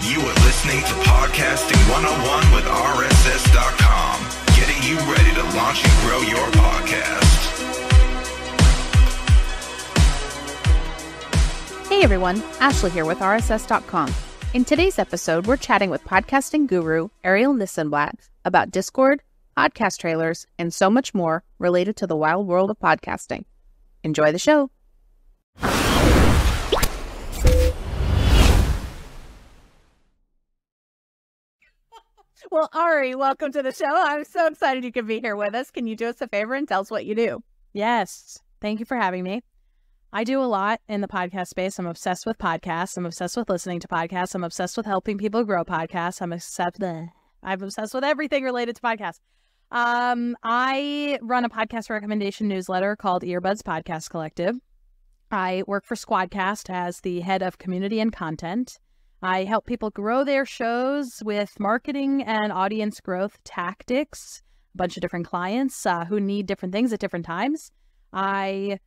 You are listening to Podcasting 101 with RSS.com, getting you ready to launch and grow your podcast. Hey everyone, Ashley here with RSS.com. In today's episode, we're chatting with podcasting guru Arielle Nissenblatt about Discord, podcast trailers, and so much more related to the wild world of podcasting. Enjoy the show. Well, Ari, welcome to the show. I'm so excited you could be here with us. Can you do us a favor and tell us what you do? Yes. Thank you for having me. I do a lot in the podcast space. I'm obsessed with podcasts. I'm obsessed with listening to podcasts. I'm obsessed with helping people grow podcasts. I'm obsessed with everything related to podcasts. I run a podcast recommendation newsletter called Earbuds Podcast Collective. I work for Squadcast as the head of community and content. I help people grow their shows with marketing and audience growth tactics, a bunch of different clients who need different things at different times. I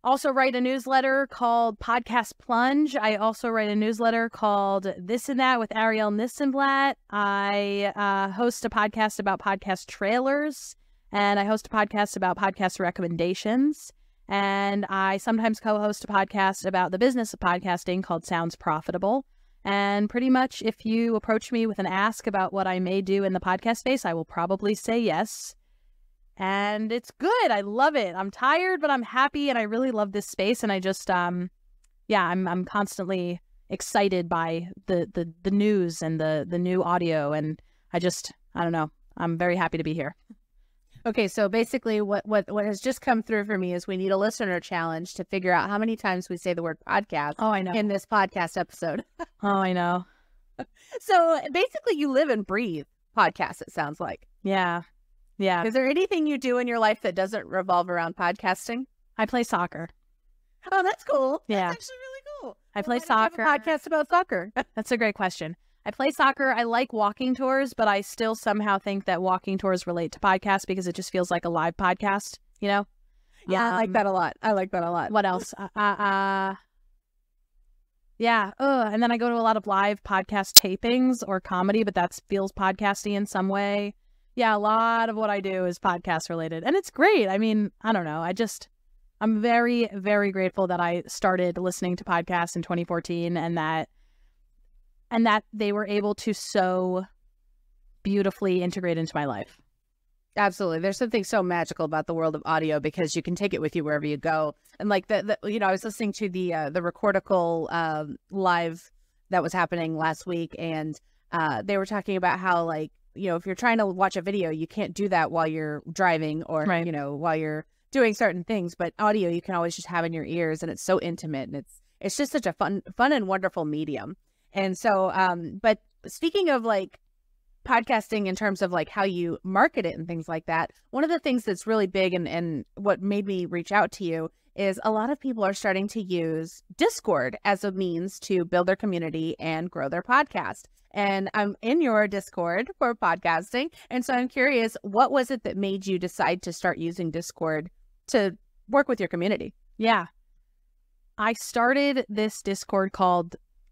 also write a newsletter called Podcast Plunge. I also write a newsletter called This and That with Arielle Nissenblatt. I host a podcast about podcast trailers, and I host a podcast about podcast recommendations. And I sometimes co-host a podcast about the business of podcasting called Sounds Profitable. And pretty much if you approach me with an ask about what I may do in the podcast space, I will probably say yes. And it's good. I love it. I'm tired, but I'm happy, and I really love this space. And I just, I'm constantly excited by the news and the new audio. And I don't know. I'm very happy to be here. Okay, so basically what has just come through for me is we need a listener challenge to figure out how many times we say the word podcast in this podcast episode. Oh, I know. So basically you live and breathe podcasts, it sounds like. Yeah. Yeah. Is there anything you do in your life that doesn't revolve around podcasting? I play soccer. Oh, that's cool. Yeah. That's actually really cool. I play soccer. Have a podcast about soccer. That's a great question. I play soccer. I like walking tours, but I still somehow think that walking tours relate to podcasts because it just feels like a live podcast, you know? Yeah, I like that a lot. What else? Yeah. And then I go to a lot of live podcast tapings or comedy, but that feels podcasty in some way. Yeah, a lot of what I do is podcast related, and it's great. I mean, I don't know. I'm very, very grateful that I started listening to podcasts in 2014 and that they were able to so beautifully integrate into my life. Absolutely. There's something so magical about the world of audio because you can take it with you wherever you go. And like I was listening to the Recordical live that was happening last week, and they were talking about how, like, if you're trying to watch a video, you can't do that while you're driving or, right, while you're doing certain things. But audio, you can always just have in your ears, and it's so intimate, and it's just such a fun and wonderful medium. And so, but speaking of like podcasting in terms of like how you market it and things like that, one of the things that's really big and what made me reach out to you is a lot of people are starting to use Discord as a means to build their community and grow their podcast. And I'm in your Discord for podcasting. And so I'm curious, what was it that made you decide to start using Discord to work with your community? Yeah. I started this Discord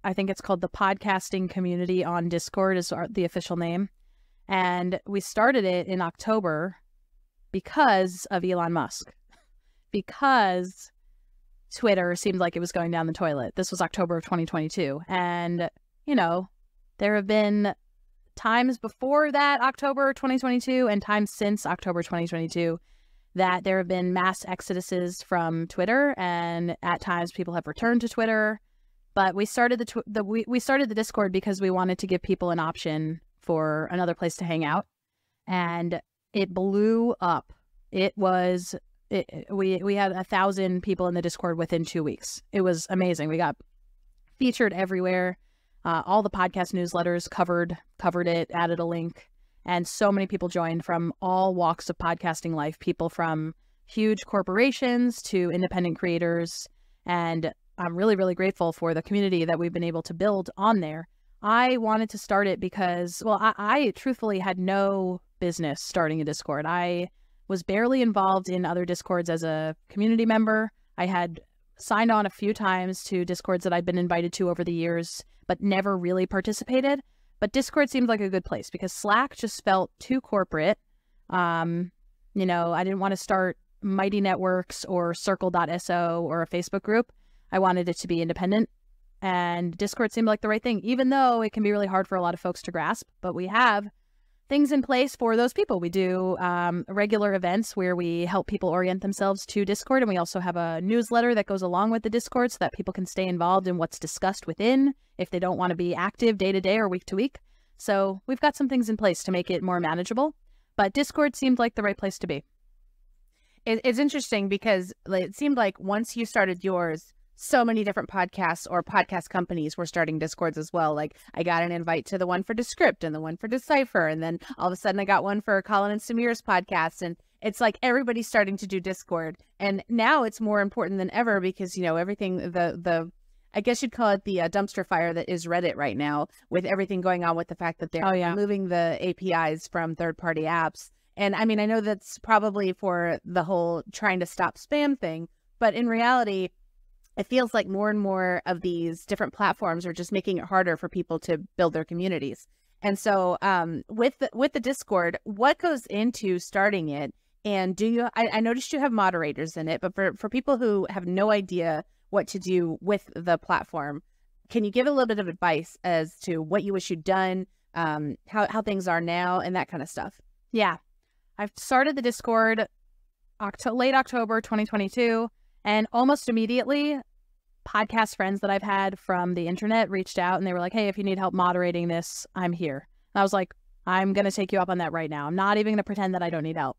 I think it's called the Podcasting Community on Discord is the official name. And we started it in October because of Elon Musk. Because Twitter seemed like it was going down the toilet. This was October of 2022. And, there have been times before that October 2022 and times since October 2022 that there have been mass exoduses from Twitter. And at times people have returned to Twitter. But we started we started the Discord because we wanted to give people an option for another place to hang out, and it blew up. We had 1,000 people in the Discord within 2 weeks. It was amazing. We got featured everywhere. All the podcast newsletters covered it, added a link, and so many people joined from all walks of podcasting life. People from huge corporations to independent creators, and I'm really, really grateful for the community that we've been able to build on there. I wanted to start it because, I truthfully had no business starting a Discord. I was barely involved in other Discords as a community member. I had signed on a few times to Discords that I've been invited to over the years, but never really participated. But Discord seemed like a good place because Slack just felt too corporate. You know, I didn't want to start Mighty Networks or Circle.so or a Facebook group. I wanted it to be independent. And Discord seemed like the right thing, even though it can be really hard for a lot of folks to grasp. But we have things in place for those people. We do regular events where we help people orient themselves to Discord. And we also have a newsletter that goes along with the Discord so that people can stay involved in what's discussed within if they don't want to be active day to day or week to week. So we've got some things in place to make it more manageable. But Discord seemed like the right place to be. It's interesting because it seemed like once you started yours, so many different podcasts or podcast companies were starting Discords as well. Like I got an invite to the one for Descript and the one for Decipher. And then all of a sudden I got one for Colin and Samir's podcast. And it's like everybody's starting to do Discord. And now it's more important than ever because, you know, everything, I guess you'd call it the dumpster fire that is Reddit right now with everything going on with the fact that they're removing the APIs from third-party apps. And I mean, I know that's probably for the whole trying to stop spam thing, but in reality, it feels like more and more of these different platforms are just making it harder for people to build their communities. And so with the Discord, what goes into starting it? And I noticed you have moderators in it, but for people who have no idea what to do with the platform, can you give a little bit of advice as to what you wish you'd done, how things are now, and that kind of stuff? Yeah. I've started the Discord late October 2022, and almost immediately, podcast friends that I've had from the internet reached out and they were like, hey, if you need help moderating this, I'm here. And I was like, I'm going to take you up on that right now. I'm not even going to pretend that I don't need help.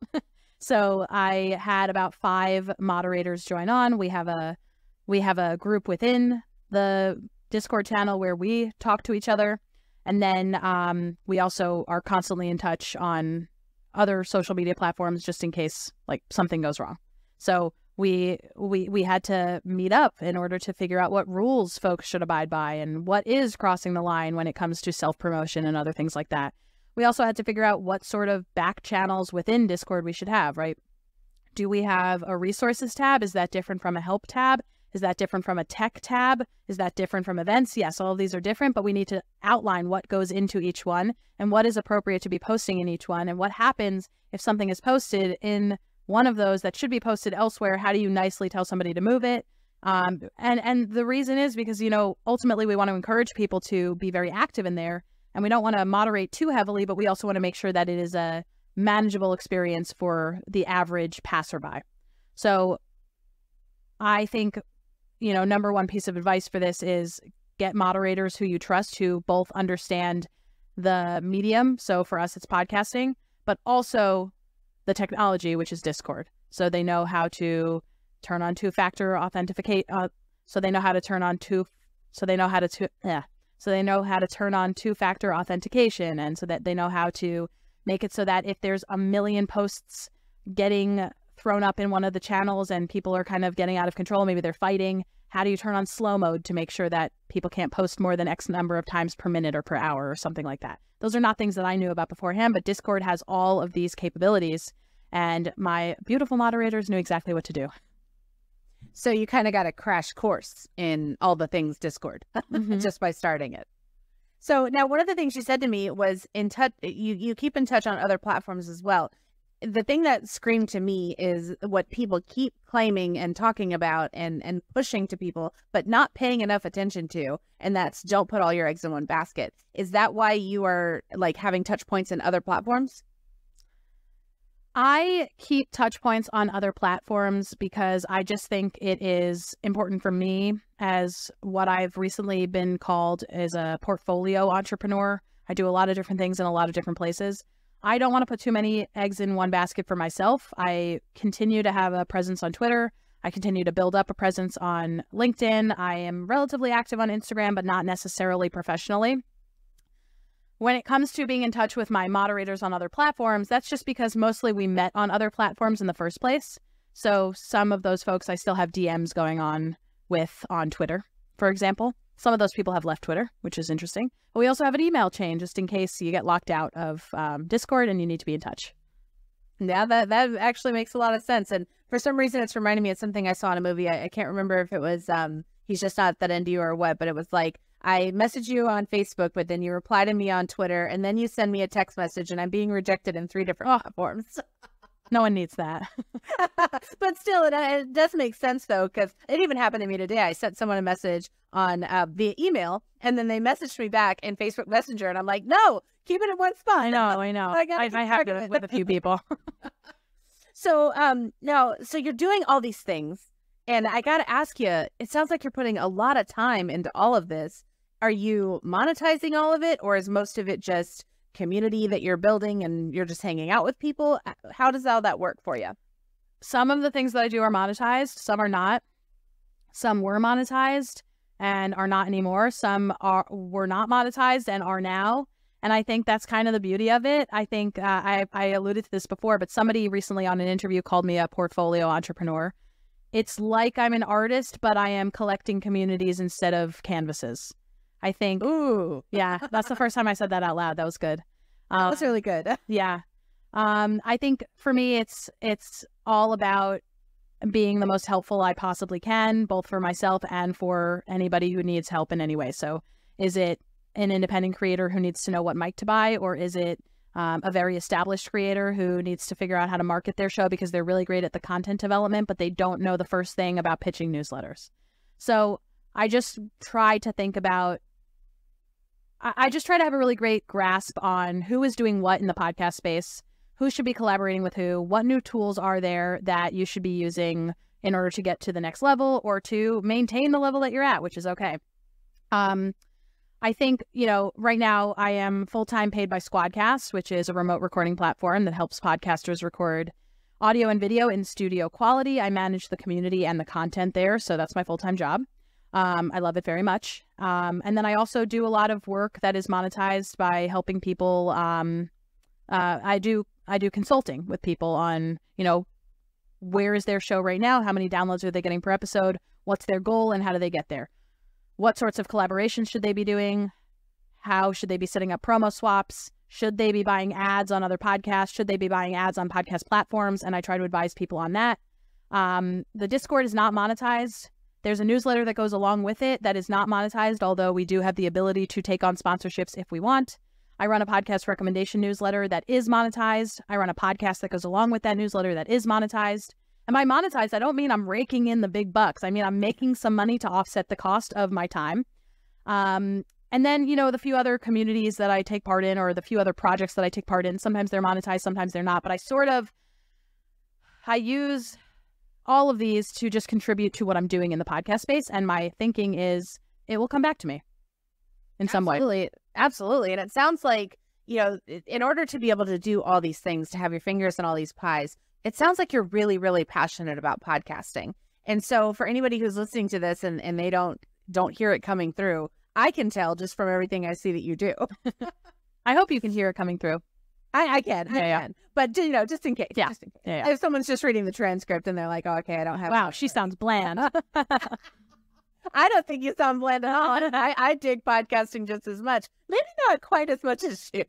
So I had about 5 moderators join on. We have a group within the Discord channel where we talk to each other. And then we also are constantly in touch on other social media platforms just in case like something goes wrong. So we had to meet up in order to figure out what rules folks should abide by and what is crossing the line when it comes to self-promotion and other things like that. We also had to figure out what sort of back channels within Discord we should have, right? Do we have a resources tab? Is that different from a help tab? Is that different from a tech tab? Is that different from events? Yes, all of these are different, but we need to outline what goes into each one and what is appropriate to be posting in each one and what happens if something is posted in one of those that should be posted elsewhere. How do you nicely tell somebody to move it? And the reason is because, you know, ultimately we want to encourage people to be very active in there and we don't want to moderate too heavily, but we also want to make sure that it is a manageable experience for the average passerby. So I think, you know, number one piece of advice for this is get moderators who you trust, who both understand the medium. So for us, it's podcasting, but also the technology, which is Discord. So they know how to turn on two-factor authenticate. So they know how to turn on two-factor authentication, and so that they know how to make it so that if there's a million posts getting thrown up in one of the channels and people are kind of getting out of control, maybe they're fighting, how do you turn on slow mode to make sure that people can't post more than X number of times per minute or per hour or something like that? Those are not things that I knew about beforehand, but Discord has all of these capabilities and my beautiful moderators knew exactly what to do. So you kind of got a crash course in all the things Discord just by starting it. So now one of the things you said to me was you keep in touch on other platforms as well. The thing that screamed to me is what people keep claiming and talking about and pushing to people, but not paying enough attention to. And that's don't put all your eggs in one basket. Is that why you are like having touch points in other platforms? I keep touch points on other platforms because I just think it is important for me as what I've recently been called as a portfolio entrepreneur. I do a lot of different things in a lot of different places. I don't want to put too many eggs in one basket for myself. I continue to have a presence on Twitter. I continue to build up a presence on LinkedIn. I am relatively active on Instagram, but not necessarily professionally. When it comes to being in touch with my moderators on other platforms, that's just because mostly we met on other platforms in the first place. So some of those folks I still have DMs going on with on Twitter, for example. Some of those people have left Twitter, which is interesting. But we also have an email chain just in case you get locked out of Discord and you need to be in touch. Yeah, that actually makes a lot of sense. And For some reason, it's reminding me of something I saw in a movie. I can't remember if it was He's Just Not That Into You or what, but it was like, I message you on Facebook, but then you reply to me on Twitter, and then you send me a text message, and I'm being rejected in 3 different platforms. No one needs that. But still, it does make sense, though, because it even happened to me today. I sent someone a message on via email, and then they messaged me back in Facebook Messenger, and I'm like, no, keep it in one spot. I know. I have it with a few people. So now, so you're doing all these things, and I got to ask you, it sounds like you're putting a lot of time into all of this. Are you monetizing all of it, or is most of it just community that you're building and you're just hanging out with people? How does all that work for you? Some of the things that I do are monetized. Some are not. Some were monetized and are not anymore. Some were not monetized and are now. And I think that's kind of the beauty of it. I think I alluded to this before, but somebody recently on an interview called me a portfolio entrepreneur. It's like I'm an artist, but I am collecting communities instead of canvases. I think, ooh, yeah, that's the first time I said that out loud. That was good. That's really good. Yeah. I think for me, it's all about being the most helpful I possibly can, both for myself and for anybody who needs help in any way. So is it an independent creator who needs to know what mic to buy, or is it a very established creator who needs to figure out how to market their show because they're really great at the content development, but they don't know the first thing about pitching newsletters? So I just try to think about, I just try to have a really great grasp on who is doing what in the podcast space, who should be collaborating with who, what new tools are there that you should be using in order to get to the next level or to maintain the level that you're at, which is okay. I think, right now I am full-time paid by Squadcast, which is a remote recording platform that helps podcasters record audio and video in studio quality. I manage the community and the content there, so that's my full-time job. I love it very much. And then I also do a lot of work that is monetized by helping people. I do consulting with people on, where is their show right now? How many downloads are they getting per episode? What's their goal and how do they get there? What sorts of collaborations should they be doing? How should they be setting up promo swaps? Should they be buying ads on other podcasts? Should they be buying ads on podcast platforms? And I try to advise people on that. The Discord is not monetized. There's a newsletter that goes along with it that is not monetized, although we do have the ability to take on sponsorships if we want. I run a podcast recommendation newsletter that is monetized. I run a podcast that goes along with that newsletter that is monetized. And by monetized, I don't mean I'm raking in the big bucks. I mean, I'm making some money to offset the cost of my time. And then, the few other communities that I take part in or the few other projects that I take part in, sometimes they're monetized, sometimes they're not. But I use all of these to just contribute to what I'm doing in the podcast space. And my thinking is it will come back to me in some way. Absolutely. And it sounds like, in order to be able to do all these things, to have your fingers in all these pies, it sounds like you're really, really passionate about podcasting. And so for anybody who's listening to this and they don't hear it coming through, I can tell just from everything I see that you do. I hope you can hear it coming through. I can. But, just in case. Yeah. Just in case. Yeah. If someone's just reading the transcript and they're like, oh, okay, I don't have... Wow, she sounds bland. I don't think you sound bland at all. I dig podcasting just as much. Maybe not quite as much as you,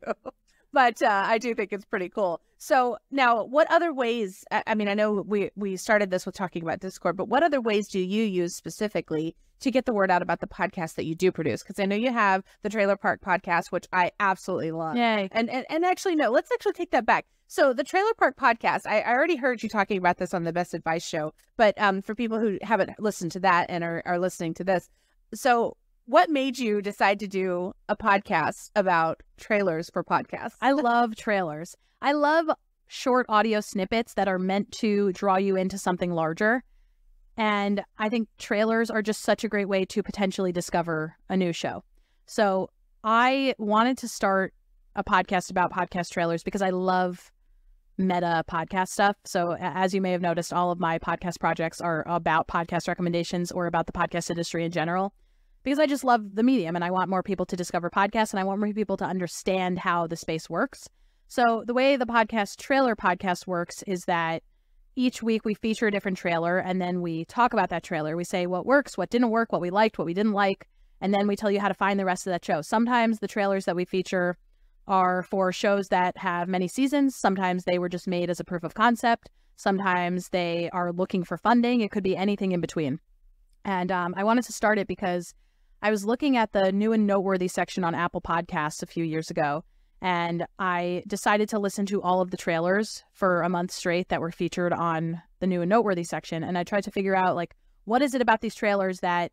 but I do think it's pretty cool. So now, what other ways, I mean, I know we started this with talking about Discord, but what other ways do you use specifically to get the word out about the podcast that you do produce? Because I know you have the Trailer Park Podcast, which I absolutely love. Yay. And actually, no, let's actually take that back. So the Trailer Park Podcast, I already heard you talking about this on the Best Advice show, but for people who haven't listened to that and are listening to this, so what made you decide to do a podcast about trailers for podcasts? I love trailers. I love short audio snippets that are meant to draw you into something larger. And I think trailers are just such a great way to potentially discover a new show. So I wanted to start a podcast about podcast trailers because I love meta podcast stuff. So as you may have noticed, all of my podcast projects are about podcast recommendations or about the podcast industry in general, because I just love the medium and I want more people to discover podcasts and I want more people to understand how the space works. So the way the Trailer Podcast works is that each week we feature a different trailer and then we talk about that trailer. We say what works, what didn't work, what we liked, what we didn't like, and then we tell you how to find the rest of that show. Sometimes the trailers that we feature are for shows that have many seasons. Sometimes they were just made as a proof of concept. Sometimes they are looking for funding. It could be anything in between. And I wanted to start it because I was looking at the new and noteworthy section on Apple Podcasts a few years ago, and I decided to listen to all of the trailers for a month straight that were featured on the new and noteworthy section. And I tried to figure out, like, what is it about these trailers that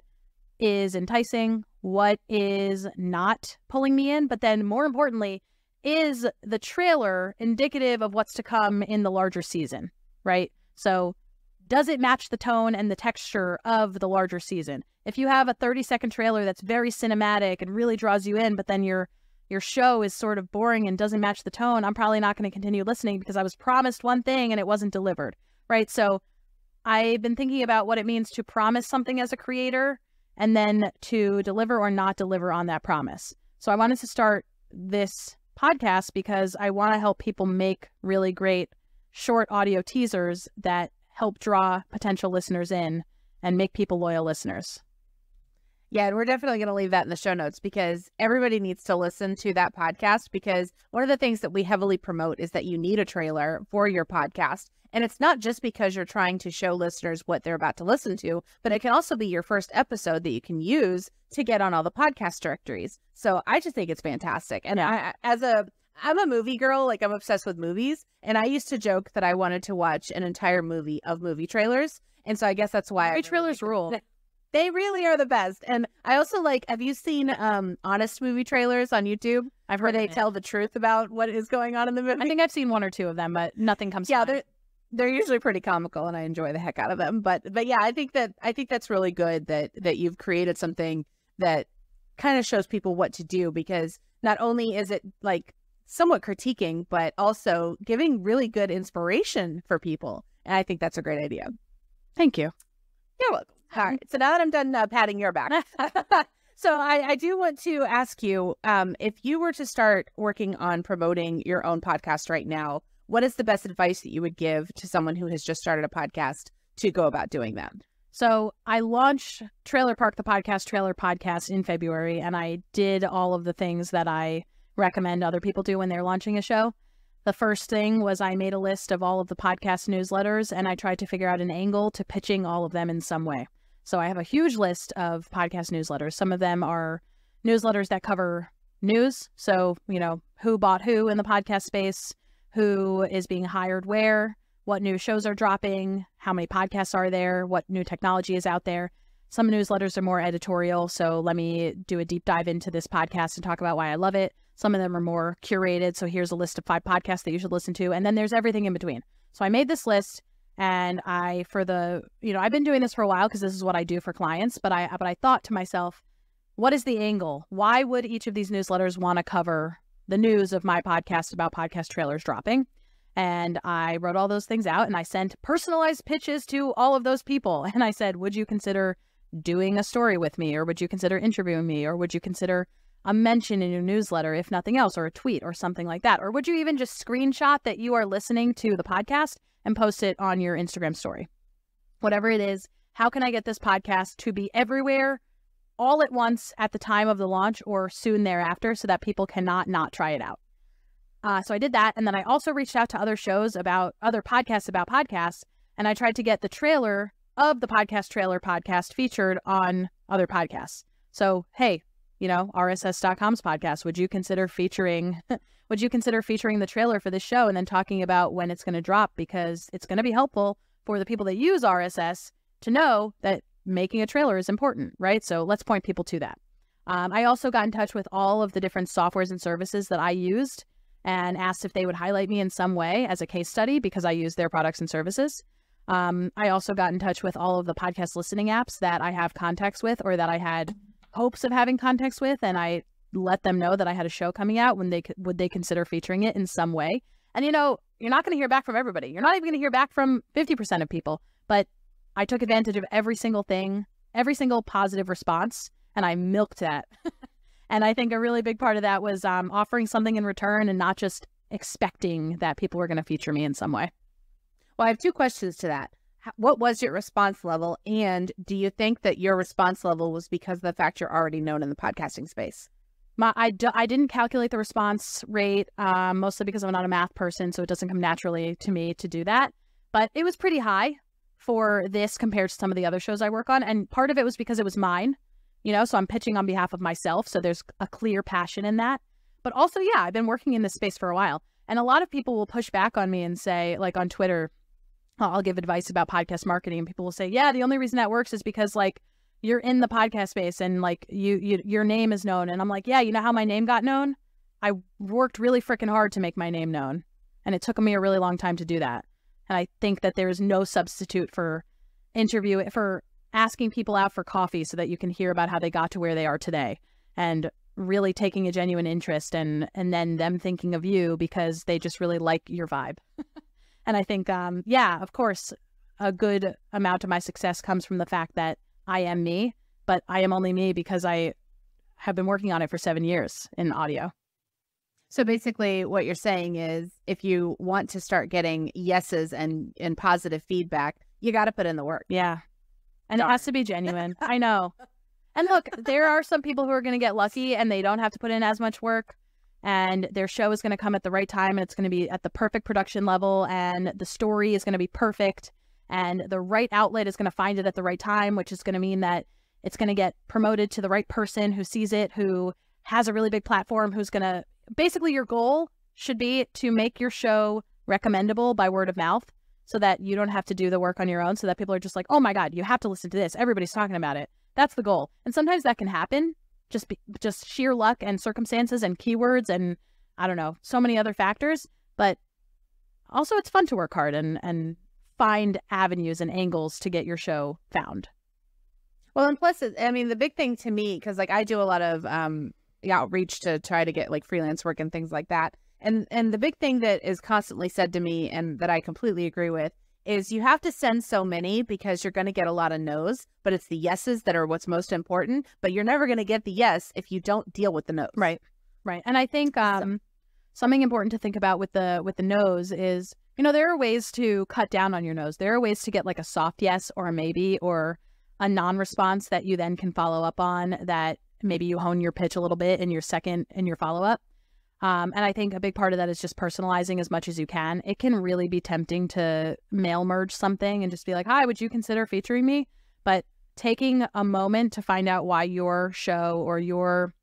is enticing? What is not pulling me in? But then more importantly, is the trailer indicative of what's to come in the larger season, right? So does it match the tone and the texture of the larger season? If you have a 30-second trailer that's very cinematic and really draws you in, but then your show is sort of boring and doesn't match the tone, I'm probably not going to continue listening because I was promised one thing and it wasn't delivered, right? So I've been thinking about what it means to promise something as a creator and then to deliver or not deliver on that promise. So I wanted to start this podcast because I want to help people make really great short audio teasers that help draw potential listeners in and make people loyal listeners. Yeah, and we're definitely going to leave that in the show notes because everybody needs to listen to that podcast, because one of the things that we heavily promote is that you need a trailer for your podcast. And it's not just because you're trying to show listeners what they're about to listen to, but it can also be your first episode that you can use to get on all the podcast directories. So I just think it's fantastic. And I'm a movie girl, like I'm obsessed with movies. And I used to joke that I wanted to watch an entire movie of movie trailers. And so I guess that's why Trailers rule. They really are the best. And I also have you seen honest movie trailers on YouTube? I've where heard they tell the truth about what is going on in the movie. I think I've seen one or two of them, but nothing comes to mind. They're usually pretty comical and I enjoy the heck out of them. But yeah, I think that's really good that you've created something that kind of shows people what to do, because not only is it like somewhat critiquing, but also giving really good inspiration for people. And I think that's a great idea. Thank you. You're welcome. All right. So now that I'm done patting your back. So I do want to ask you, if you were to start working on promoting your own podcast right now, what is the best advice that you would give to someone who has just started a podcast to go about doing that? So I launched Trailer Park, the podcast, Trailer Podcast in February, and I did all of the things that I recommend other people do when they're launching a show. The first thing was I made a list of all of the podcast newsletters, and I tried to figure out an angle to pitching all of them in some way. So I have a huge list of podcast newsletters. Some of them are newsletters that cover news. So, who bought who in the podcast space, who is being hired where, what new shows are dropping, how many podcasts are there, what new technology is out there. Some newsletters are more editorial. So let me do a deep dive into this podcast and talk about why I love it. Some of them are more curated. So here's a list of 5 podcasts that you should listen to. And then there's everything in between. So I made this list. And I've been doing this for a while because this is what I do for clients. But I thought to myself, what is the angle? Why would each of these newsletters want to cover the news of my podcast about podcast trailers dropping? And I wrote all those things out and I sent personalized pitches to all of those people. And I said, would you consider doing a story with me? Or would you consider interviewing me? Or would you consider a mention in your newsletter, if nothing else, or a tweet or something like that? Or would you even just screenshot that you are listening to the podcast and post it on your Instagram story? Whatever it is, how can I get this podcast to be everywhere all at once at the time of the launch or soon thereafter so that people cannot not try it out? So I did that. And then I also reached out to other shows about other podcasts about podcasts. And I tried to get the trailer of the podcast Trailer Podcast featured on other podcasts. So, hey, RSS.com's podcast, would you consider featuring the trailer for this show and then talking about when it's going to drop? Because it's going to be helpful for the people that use RSS to know that making a trailer is important, right? So let's point people to that. I also got in touch with all of the different softwares and services that I used and asked if they would highlight me in some way as a case study because I use their products and services. I also got in touch with all of the podcast listening apps that I have contacts with or that I had hopes of having contacts with, and I let them know that I had a show coming out would they consider featuring it in some way. And you're not going to hear back from everybody. You're not even going to hear back from 50% of people, but I took advantage of every single thing, every single positive response, and I milked that. And I think a really big part of that was offering something in return and not just expecting that people were going to feature me in some way. Well, I have 2 questions to that. What was your response level? And do you think that your response level was because of the fact you're already known in the podcasting space? I didn't calculate the response rate, mostly because I'm not a math person, so it doesn't come naturally to me to do that. but it was pretty high for this compared to some of the other shows I work on. And part of it was because it was mine, you know, so I'm pitching on behalf of myself. So there's a clear passion in that. But also, yeah, I've been working in this space for a while. And a lot of people will push back on me and say, like on Twitter, I'll give advice about podcast marketing. And people will say, yeah, the only reason that works is because like you're in the podcast space and like your name is known. And I'm like, yeah, you know how my name got known? I worked really freaking hard to make my name known. And it took me a really long time to do that. And I think that there is no substitute for for asking people out for coffee so that you can hear about how they got to where they are today, and really taking a genuine interest and then them thinking of you because they just really like your vibe. And I think, yeah, of course, a good amount of my success comes from the fact that I am me, but I am only me because I have been working on it for 7 years in audio. So basically what you're saying is if you want to start getting yeses and positive feedback, you got to put in the work. Yeah. And it has to be genuine. I know. And look, there are some people who are going to get lucky and they don't have to put in as much work, and their show is going to come at the right time and it's going to be at the perfect production level and the story is going to be perfect and the right outlet is going to find it at the right time, which is going to mean that it's going to get promoted to the right person who sees it, who has a really big platform, who's going to... Basically, your goal should be to make your show recommendable by word of mouth so that you don't have to do the work on your own, so that people are just like, oh my God, you have to listen to this. Everybody's talking about it. That's the goal. And sometimes that can happen, just sheer luck and circumstances and keywords and, I don't know, so many other factors. But also it's fun to work hard and find avenues and angles to get your show found. Well, and plus, I mean, the big thing to me, because like I do a lot of outreach to try to get like freelance work and things like that. And the big thing that is constantly said to me and that I completely agree with is you have to send so many because you're going to get a lot of no's, but it's the yeses that are what's most important. But you're never going to get the yes if you don't deal with the no's. Right. Right. And I think something important to think about with the no's is, you know, there are ways to cut down on your no's. There are ways to get like a soft yes or a maybe or a non-response that you then can follow up on, that maybe you hone your pitch a little bit in your follow-up. And I think a big part of that is just personalizing as much as you can. It can really be tempting to mail merge something and just be like, hi, would you consider featuring me? But taking a moment to find out why your show or your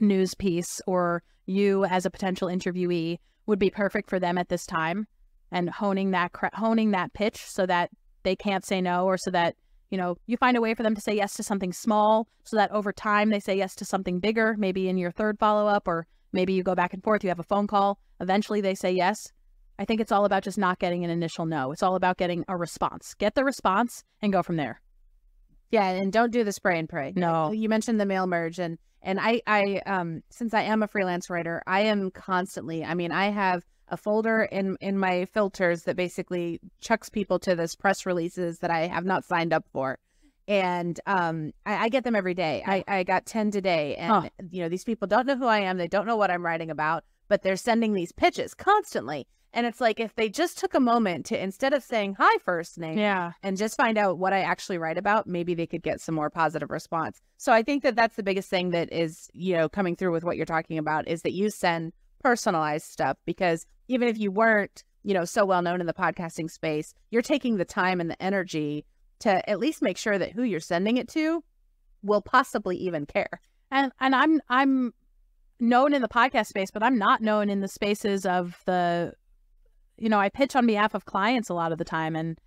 news piece or you as a potential interviewee would be perfect for them at this time, and honing that pitch so that they can't say no, or so that, you know, you find a way for them to say yes to something small so that over time they say yes to something bigger, maybe in your third follow-up, or maybe you go back and forth, you have a phone call, eventually they say yes. I think it's all about just not getting an initial no. It's all about getting a response. Get the response and go from there. Yeah, and don't do the spray and pray. No. You mentioned the mail merge, and I since I am a freelance writer, I am constantly, I mean, I have a folder in my filters that basically chucks people to this press releases that I have not signed up for. And I get them every day. I got 10 today. And, you know, these people don't know who I am. They don't know what I'm writing about, but they're sending these pitches constantly. And it's like, if they just took a moment to, instead of saying hi first name, and just find out what I actually write about, maybe they could get some more positive response. So I think that that's the biggest thing that is, you know, coming through with what you're talking about, is that you send personalized stuff, because even if you weren't, you know, so well known in the podcasting space, you're taking the time and the energy to at least make sure that who you're sending it to will possibly even care. And I'm known in the podcast space, but I'm not known in the spaces of the, you know, I pitch on behalf of clients a lot of the time, and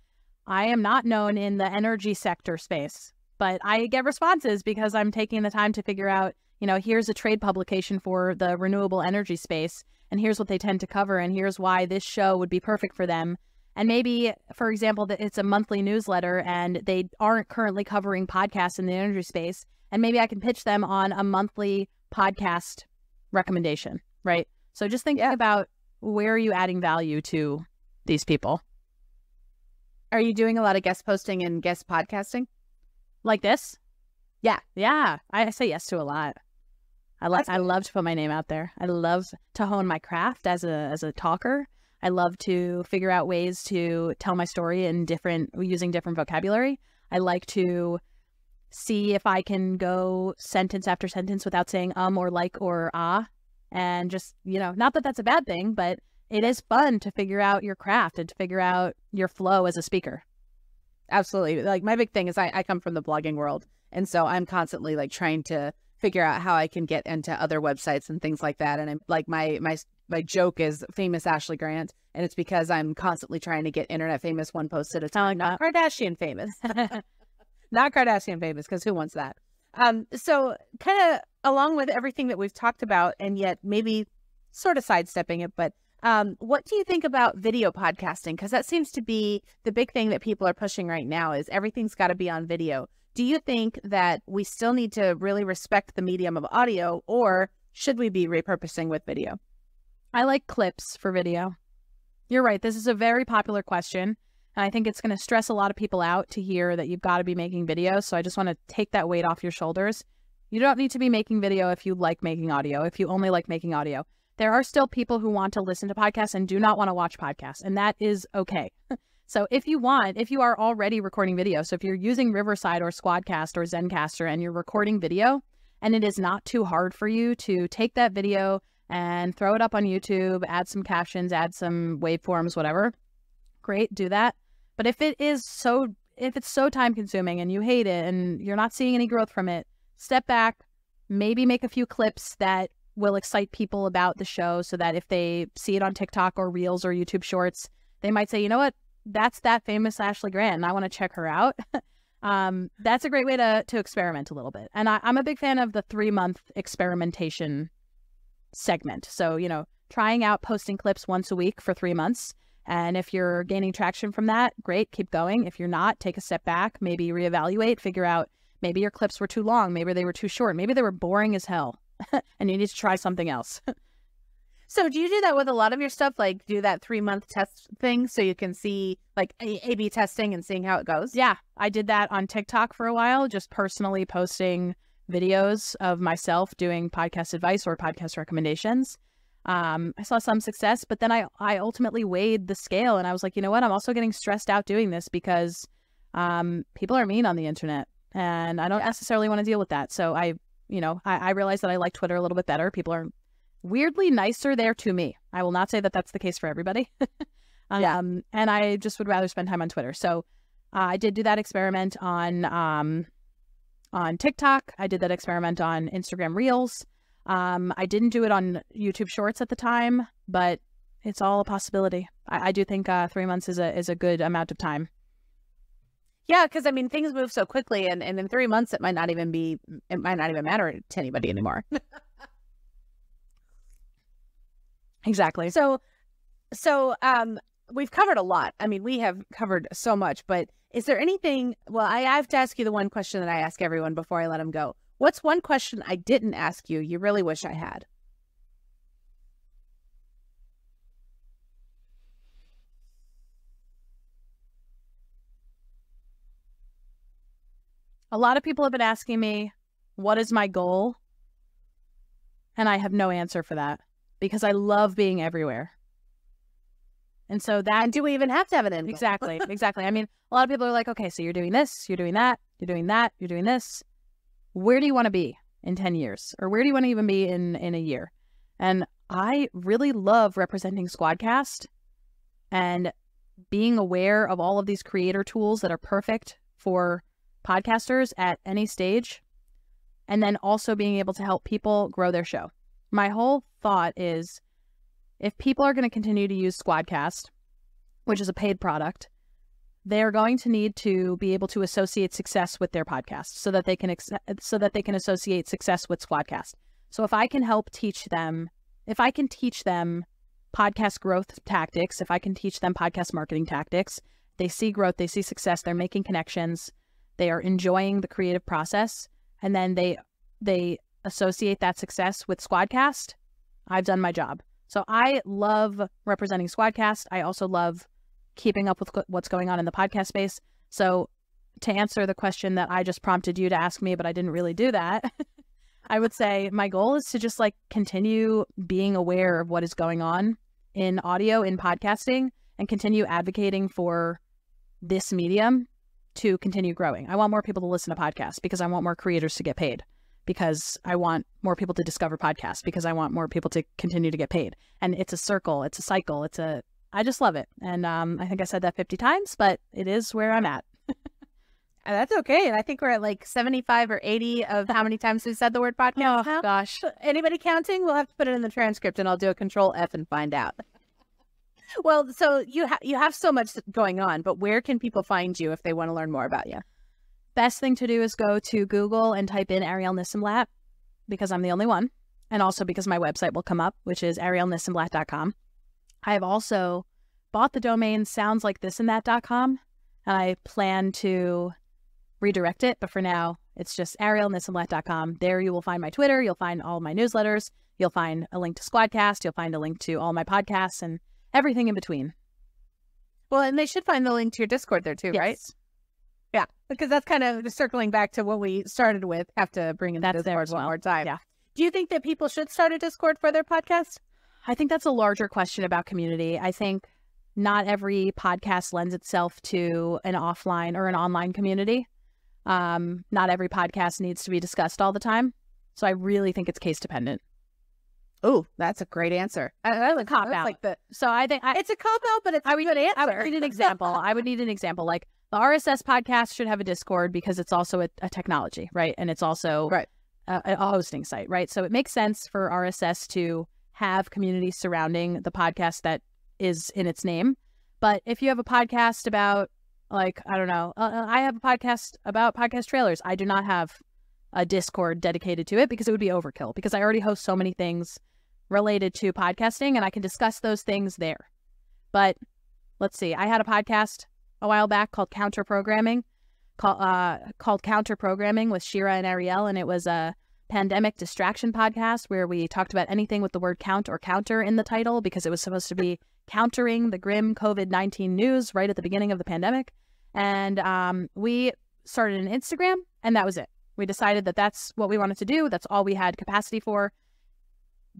I am not known in the energy sector space, but I get responses because I'm taking the time to figure out, you know, here's a trade publication for the renewable energy space, and here's what they tend to cover, and here's why this show would be perfect for them. And maybe, for example, that it's a monthly newsletter and they aren't currently covering podcasts in the energy space, and maybe I can pitch them on a monthly podcast recommendation, right? So just thinking about, where are you adding value to these people? Are you doing a lot of guest posting and guest podcasting? Like this? Yeah. Yeah. I say yes to a lot. I love to put my name out there. I love to hone my craft as a talker. I love to figure out ways to tell my story in using different vocabulary. I like to see if I can go sentence after sentence without saying or like or ah. And just, you know, not that that's a bad thing, but it is fun to figure out your craft and to figure out your flow as a speaker. Absolutely. Like my big thing is I come from the blogging world. And so I'm constantly like trying to figure out how I can get into other websites and things like that. And I'm like, my joke is famous Ashley Grant. And it's because I'm constantly trying to get internet famous one post at a time, not Kardashian famous, not Kardashian famous, because who wants that? So kind of along with everything that we've talked about, and yet maybe sort of sidestepping it, but what do you think about video podcasting? Because that seems to be the big thing that people are pushing right now is everything's got to be on video. Do you think that we still need to really respect the medium of audio, or should we be repurposing with video? I like clips for video. You're right. This is a very popular question. And I think it's going to stress a lot of people out to hear that you've got to be making video. So I just want to take that weight off your shoulders. You don't need to be making video if you like making audio, if you only like making audio. There are still people who want to listen to podcasts and do not want to watch podcasts, and that is okay. So if you are already recording video, so if you're using Riverside or Squadcast or Zencaster and you're recording video, and it is not too hard for you to take that video and throw it up on YouTube, add some captions, add some waveforms, whatever, great, do that. But if it's so time consuming and you hate it and you're not seeing any growth from it, step back, maybe make a few clips that will excite people about the show so that if they see it on TikTok or Reels or YouTube Shorts, they might say, you know what, that's that famous Ashley Grant and I want to check her out. That's a great way to experiment a little bit. And I'm a big fan of the 3-month experimentation segment. So, trying out posting clips once a week for 3 months. And if you're gaining traction from that, great, keep going. If you're not, take a step back, maybe reevaluate, figure out maybe your clips were too long, maybe they were too short, maybe they were boring as hell and you need to try something else. So do you do that with a lot of your stuff? Like do that 3-month test thing so you can see like A/B testing and seeing how it goes? Yeah, I did that on TikTok for a while, just personally posting videos of myself doing podcast advice or podcast recommendations. I saw some success, but then I ultimately weighed the scale and I was like, you know what? I'm also getting stressed out doing this because people are mean on the internet and I don't necessarily want to deal with that. So I realized that I like Twitter a little bit better. People are weirdly nicer there to me. I will not say that that's the case for everybody. And I just would rather spend time on Twitter. So I did do that experiment on TikTok. I did that experiment on Instagram Reels. I didn't do it on YouTube Shorts at the time, but it's all a possibility. I do think 3 months is a good amount of time. Yeah, because I mean things move so quickly, and in 3 months it might not even matter to anybody anymore. Exactly. So we've covered a lot. I mean, we have covered so much, but is there anything? Well, I have to ask you the one question that I ask everyone before I let them go. What's one question I didn't ask you really wish I had? A lot of people have been asking me, what is my goal? And I have no answer for that because I love being everywhere. And so that... And do we even have to have an end goal? Exactly. I mean, a lot of people are like, okay, so you're doing this, you're doing that, you're doing that, you're doing this. Where do you want to be in 10 years? Or where do you want to even be in a year? And I really love representing Squadcast and being aware of all of these creator tools that are perfect for podcasters at any stage. And then also being able to help people grow their show. My whole thought is if people are going to continue to use Squadcast, which is a paid product, they are going to need to be able to associate success with their podcast so that they can associate success with Squadcast. So if I can teach them podcast growth tactics, if I can teach them podcast marketing tactics, they see growth, they see success, they're making connections, they are enjoying the creative process, and then they associate that success with Squadcast, I've done my job. So I love representing Squadcast. I also love keeping up with what's going on in the podcast space. So to answer the question that I just prompted you to ask me, but I didn't really do that, I would say my goal is to just continue being aware of what is going on in audio, in podcasting, and continue advocating for this medium to continue growing. I want more people to listen to podcasts because I want more creators to get paid. because I want more people to discover podcasts, because I want more people to continue to get paid. And it's a circle, it's a cycle, I just love it. And I think I said that 50 times, but it is where I'm at. And that's okay. And I think we're at like 75 or 80 of how many times we've said the word podcast now. Gosh. Anybody counting? We'll have to put it in the transcript and I'll do a Control F and find out. Well, so you have so much going on, but where can people find you if they want to learn more about you? Best thing to do is go to Google and type in Arielle Nissenblatt, because I'm the only one. And also because my website will come up, which is ariellenissenblatt.com. I have also bought the domain soundslikethisandthat.com, and I plan to redirect it. But for now, it's just ariellenissenblatt.com. There you will find my Twitter. You'll find all my newsletters. You'll find a link to Squadcast. You'll find a link to all my podcasts and everything in between. Well, and they should find the link to your Discord there too, yes. Right? Yeah, because that's kind of circling back to what we started with. Have to bring in the Discord one more time. Yeah. Do you think that people should start a Discord for their podcast? I think that's a larger question about community. I think not every podcast lends itself to an offline or an online community. Not every podcast needs to be discussed all the time. So I really think it's case dependent. Oh, that's a great answer. I would cop out. So I think it's a cop out, but it's a good answer. I would need an example. Like the RSS podcast should have a Discord because it's also a technology, right? And it's also a hosting site, right? So it makes sense for RSS to have community surrounding the podcast that is in its name. But if you have a podcast about, like, I don't know, I have a podcast about podcast trailers. I do not have a Discord dedicated to it because it would be overkill, because I already host so many things related to podcasting and I can discuss those things there. But let's see, I had a podcast a while back called Counter Programming, called Counter Programming with Shira and Arielle, and it was a pandemic distraction podcast where we talked about anything with the word count or counter in the title, because it was supposed to be countering the grim COVID-19 news right at the beginning of the pandemic. And we started an Instagram, and that was it. We decided that that's what we wanted to do. That's all we had capacity for.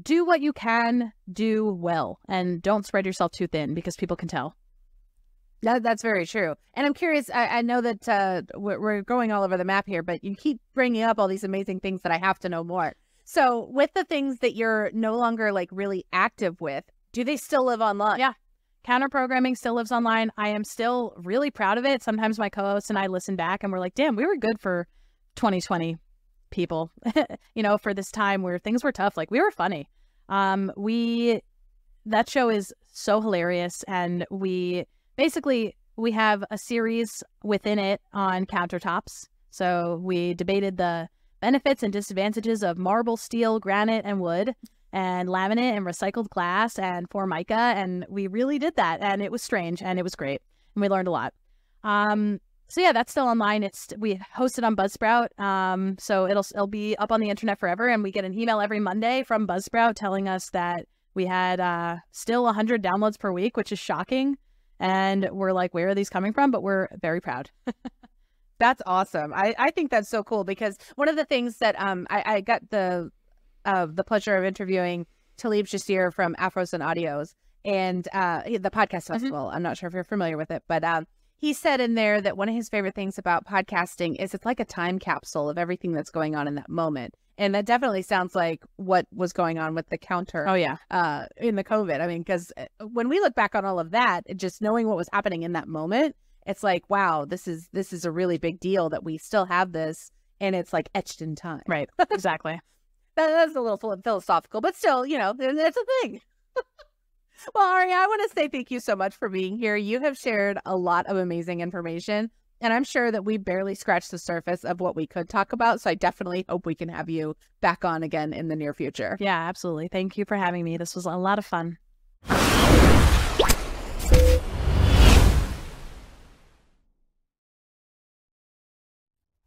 Do what you can do well, and don't spread yourself too thin, because people can tell. That's very true. And I'm curious, I know that we're going all over the map here, but you keep bringing up all these amazing things that I have to know more. So with the things that you're no longer like really active with, do they still live online? Yeah. Counter Programming still lives online. I am still really proud of it. Sometimes my co-hosts and I listen back and we're like, damn, we were good for 2020 people, you know, for this time where things were tough. Like, we were funny. That show is so hilarious. And we have a series within it on countertops. So we debated the benefits and disadvantages of marble, steel, granite, and wood, and laminate and recycled glass and Formica. And we really did that. And it was strange and it was great. And we learned a lot. So yeah, that's still online. We host it on Buzzsprout. So it'll be up on the internet forever. And we get an email every Monday from Buzzsprout telling us that we had still 100 downloads per week, which is shocking. And we're like, where are these coming from? But we're very proud. That's awesome. I think that's so cool, because one of the things that I got the pleasure of interviewing Talib Jasir from Afros and Audios and the podcast festival. I'm not sure if you're familiar with it, but he said in there that one of his favorite things about podcasting is it's like a time capsule of everything that's going on in that moment. And that definitely sounds like what was going on with the counter. Oh, yeah. In the COVID. I mean, because when we look back on all of that, just knowing what was happening in that moment, it's like, wow, this is a really big deal that we still have this, and it's like etched in time. Right. Exactly. That's a little philosophical, but still, you know, that's a thing. Well, Ari, I want to say thank you so much for being here. You have shared a lot of amazing information, and I'm sure that we barely scratched the surface of what we could talk about. So I definitely hope we can have you back on again in the near future. Yeah, absolutely. Thank you for having me. This was a lot of fun.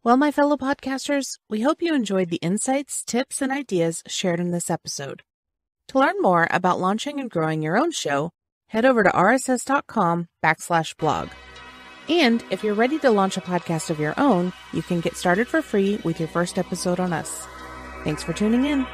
Well, my fellow podcasters, we hope you enjoyed the insights, tips, and ideas shared in this episode. To learn more about launching and growing your own show, head over to rss.com/blog. And if you're ready to launch a podcast of your own, you can get started for free with your first episode on us. Thanks for tuning in.